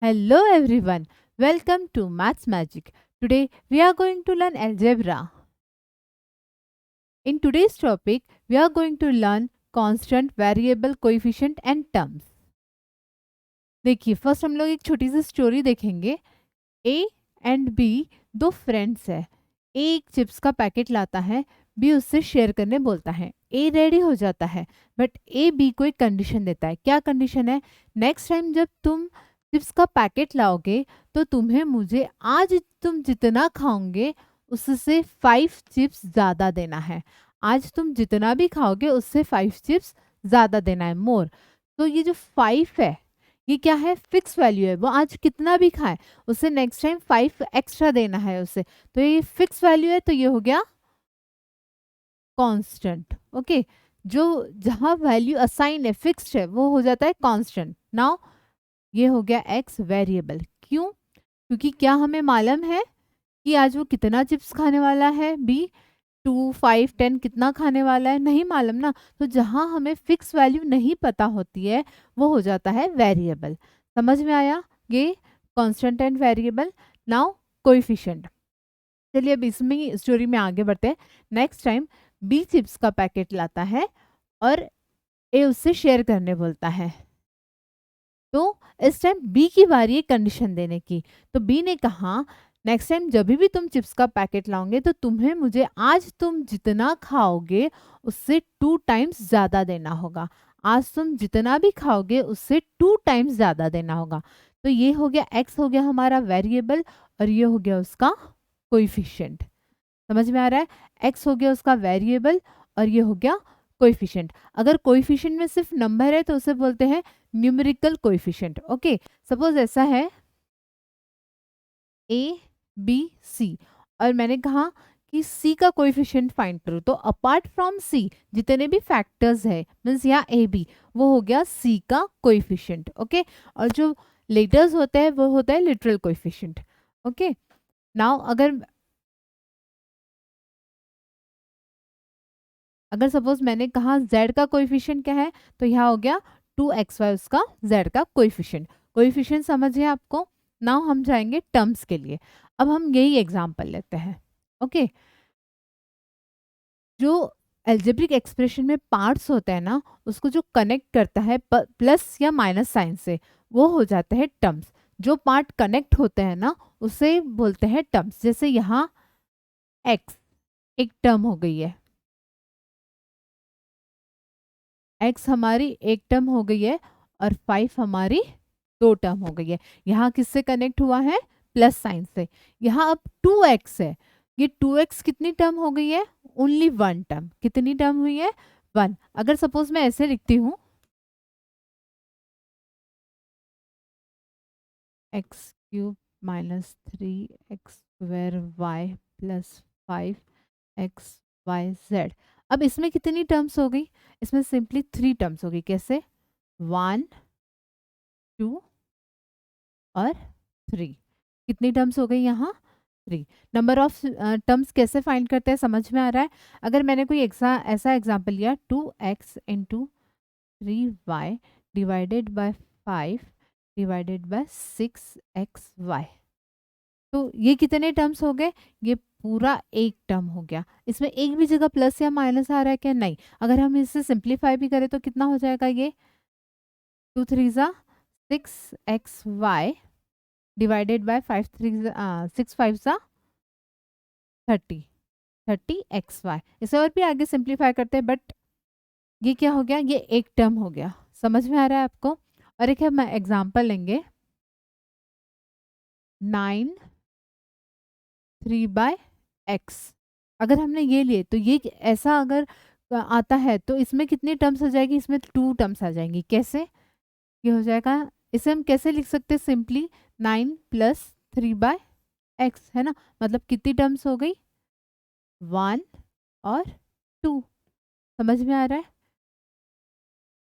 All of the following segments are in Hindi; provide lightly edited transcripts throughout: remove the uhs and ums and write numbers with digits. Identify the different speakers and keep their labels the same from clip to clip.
Speaker 1: Hello everyone, welcome to Maths Magic. Today we are going to learn algebra. In today's topic, we are going to learn constant, variable, coefficient and terms. देखिए फर्स्ट हम लोग एक छोटी सी स्टोरी देखेंगे. ए एंड बी दो फ्रेंड्स है. ए एक चिप्स का पैकेट लाता है, बी उससे शेयर करने बोलता है. ए रेडी हो जाता है बट ए बी को एक कंडीशन देता है. क्या कंडीशन है? नेक्स्ट टाइम जब तुम चिप्स का पैकेट लाओगे तो तुम्हें मुझे आज तुम जितना खाओगे उससे 5 चिप्स ज़्यादा देना है. आज तुम जितना भी खाओगे उससे 5 चिप्स ज़्यादा देना है, मोर. तो ये जो 5 है ये क्या है? फिक्स वैल्यू है. वो आज कितना भी खाए उसे नेक्स्ट टाइम 5 एक्स्ट्रा देना है उसे. तो ये फिक्स वैल्यू है तो ये हो गया कांस्टेंट. ओके, जो जहां वैल्यू असाइन है, फिक्स्ड है, वो हो जाता है कांस्टेंट. नाउ ये हो गया एक्स वेरिएबल. क्यों? क्योंकि क्या हमें मालूम है कि आज वो कितना चिप्स खाने वाला है? बी 2, 5, 10 कितना खाने वाला है? नहीं मालूम ना. तो जहां हमें फिक्स वैल्यू नहीं पता होती है वो हो जाता है वेरिएबल. समझ में आया? ये constant and variable. Now coefficient. चलिए अब इसमें स्टोरी में आगे बढ़ते हैं. नेक्स्ट टाइम बी चिप्स का पैकेट लाता है और ए उससे शेयर करने बोलता है. तो इस टाइम बी की बारी है कंडीशन देने की. तो बी ने कहा नेक्स्ट टाइम जब भी तुम चिप्स का पैकेट लाओगे तो तुम्हें मुझे आज तुम जितना खाओगे उससे 2 टाइम्स ज़्यादा देना होगा. आज तुम जितना भी खाओगे उससे 2 टाइम्स ज़्यादा देना होगा. तो ये हो गया एक्स, हो गया हमारा वेरिएबल और ये हो गया उसका कोइफिशिएंट. समझ में आ रहा है? एक्स हो गया उसका वेरिएबल और ये हो गया कोएफिशिएंट. अगर कोएफिशिएंट में सिर्फ नंबर है तो उसे बोलते हैं न्यूमेरिकल कोएफिशिएंट. ओके, सपोज ऐसा है ए बी सी और मैंने कहा कि सी का कोएफिशिएंट फाइंड करो. तो अपार्ट फ्रॉम सी जितने भी फैक्टर्स है मीन्स यहाँ ए बी, वो हो गया सी का कोएफिशिएंट. ओके, और जो लेटर्स होते हैं वो होता है लिटरल कोएफिशिएंट. ओके, नाउ अगर सपोज मैंने कहा z का कोएफिशिएंट क्या है तो यहाँ हो गया 2xy उसका z का कोएफिशिएंट. कोएफिशिएंट समझिए आपको. नाउ हम जाएंगे टर्म्स के लिए. अब हम यही एग्जांपल लेते हैं. ओके, जो एल्जेब्रिक एक्सप्रेशन में पार्ट्स होते हैं ना उसको जो कनेक्ट करता है प्लस या माइनस साइन से वो हो जाते हैं टर्म्स. जो पार्ट कनेक्ट होते हैं ना उसे बोलते हैं टर्म्स. जैसे यहाँ x एक टर्म हो गई है, x हमारी एक टर्म हो गई है और 5 हमारी 2 टर्म हो गई है. यहाँ किससे कनेक्ट हुआ है? प्लस साइन से. यहाँ अब 2x है. ये 2x कितनी टर्म हो गई है? Only 1 term. कितनी टर्म हुई है? 1. अगर सपोज मैं ऐसे लिखती हूँ x cube minus 3x² plus 5xyz. अब इसमें कितनी टर्म्स हो गई? इसमें सिंपली 3 टर्म्स हो गई. कैसे? 1, 2 और 3. कितनी टर्म्स हो गई यहाँ? 3. नंबर ऑफ टर्म्स कैसे फाइंड करते हैं समझ में आ रहा है? अगर मैंने कोई ऐसा एग्जांपल लिया 2x into 3y divided by 5 divided by 6xy. तो ये कितने टर्म्स हो गए? ये पूरा एक टर्म हो गया. इसमें एक भी जगह प्लस या माइनस आ रहा है क्या? नहीं. अगर हम इसे सिंप्लीफाई भी करें तो कितना हो जाएगा? ये 2 3 6xy डिवाइडेड बाय 6 5 30xy. इसे और भी आगे सिंप्लीफाई करते हैं बट ये क्या हो गया? ये एक टर्म हो गया. समझ में आ रहा है आपको? और एक हम एग्जांपल लेंगे 9 3/x. अगर हमने ये लिए तो ये ऐसा अगर आता है तो इसमें कितनी टर्म्स आ जाएगी? इसमें 2 टर्म्स आ जाएंगी. कैसे ये हो जाएगा? इसे हम कैसे लिख सकते हैं? सिंपली 9 प्लस 3/x है ना. मतलब कितनी टर्म्स हो गई? 1 और 2. समझ में आ रहा है?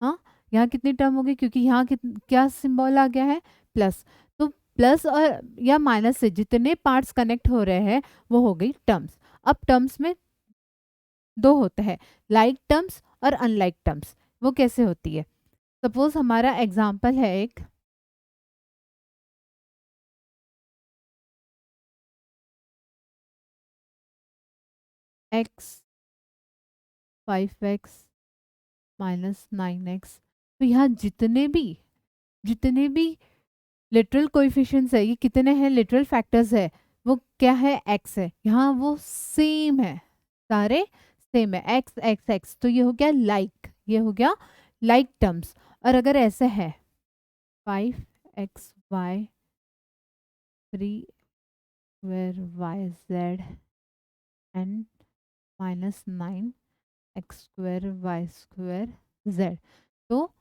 Speaker 1: हाँ, यहाँ कितनी टर्म हो गई? क्योंकि यहाँ क्या सिंबल आ गया है? प्लस. तो प्लस और या माइनस से जितने पार्ट्स कनेक्ट हो रहे हैं वो हो गई टर्म्स. अब टर्म्स में दो होते हैं, लाइक टर्म्स और अनलाइक टर्म्स. वो कैसे होती है? सपोज हमारा एग्जाम्पल है एक एक्स 5x माइनस 9x। तो यहाँ जितने भी लिटरल कोएफिशिएंट्स है, ये कितने हैं, लिटरल फैक्टर्स है, वो क्या है, x है। यहाँ वो सेम है, सारे सेम है, x x x। तो ये हो गया लाइक, ये हो गया लाइक टर्म्स। और अगर ऐसे है 5xy 3 एंड माइनस 9x2y2z, तो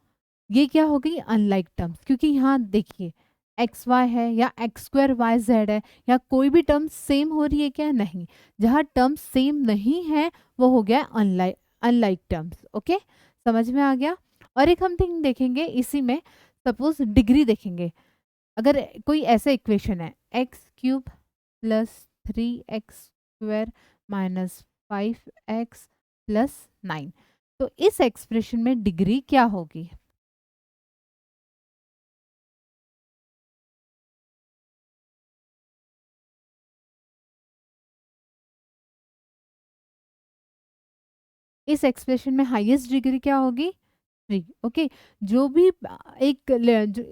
Speaker 1: ये क्या हो गई, अनलाइक टर्म्स। क्योंकि यहाँ देखिए एक्स वाई है या एक्स स्क्वायर वाई जेड है, या कोई भी टर्म सेम हो रही है क्या, नहीं। जहाँ टर्म सेम नहीं है वो हो गया अनलाइक, अनलाइक टर्म्स। ओके, समझ में आ गया। और एक हम थिंग देखेंगे इसी में, सपोज डिग्री देखेंगे। अगर कोई ऐसा इक्वेशन है x³ plus 3x² minus 5x plus 9, तो इस एक्सप्रेशन में डिग्री क्या होगी। इस एक्सप्रेशन में हाईएस्ट डिग्री क्या होगी, 3। ओके, जो भी एक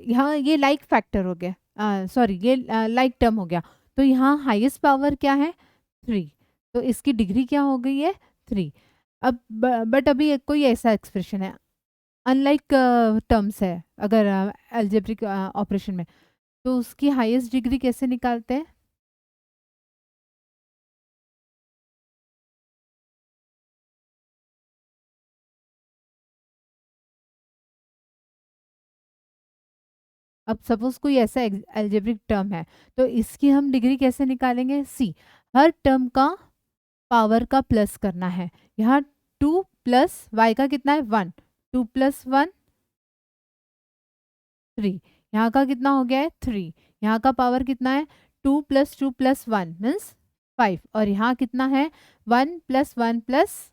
Speaker 1: यहाँ ये लाइक फैक्टर हो गया, सॉरी ये लाइक टर्म हो गया, तो यहाँ हाईएस्ट पावर क्या है, 3। तो इसकी डिग्री क्या हो गई है, 3। अब बट अभी कोई ऐसा एक्सप्रेशन है अनलाइक टर्म्स है, अगर अलजेब्रिक ऑपरेशन में, तो उसकी हाईएस्ट डिग्री कैसे निकालते हैं। अब सपोज कोई ऐसा अलजेब्रिक टर्म है, तो इसकी हम डिग्री कैसे निकालेंगे, सी, हर टर्म का पावर का प्लस करना है। यहाँ 2 प्लस वाई का कितना है, 1, 2 प्लस 1 3, यहाँ का कितना हो गया है, 3। यहाँ का पावर कितना है, 2 प्लस 2 प्लस 1 मीन्स 5, और यहाँ कितना है, 1 प्लस 1 प्लस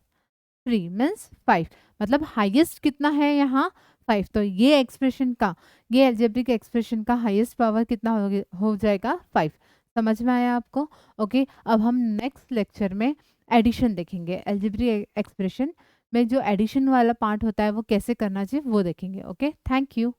Speaker 1: 3 मीन्स 5। मतलब हाईएस्ट कितना है यहाँ, 5। तो ये एक्सप्रेशन का, ये अलजेब्रिक एक्सप्रेशन का हाईएस्ट पावर कितना हो जाएगा, 5। समझ में आया आपको। ओके, अब हम नेक्स्ट लेक्चर में एडिशन देखेंगे। अलजेब्रिक एक्सप्रेशन में जो एडिशन वाला पार्ट होता है वो कैसे करना चाहिए वो देखेंगे। Okay, thank you.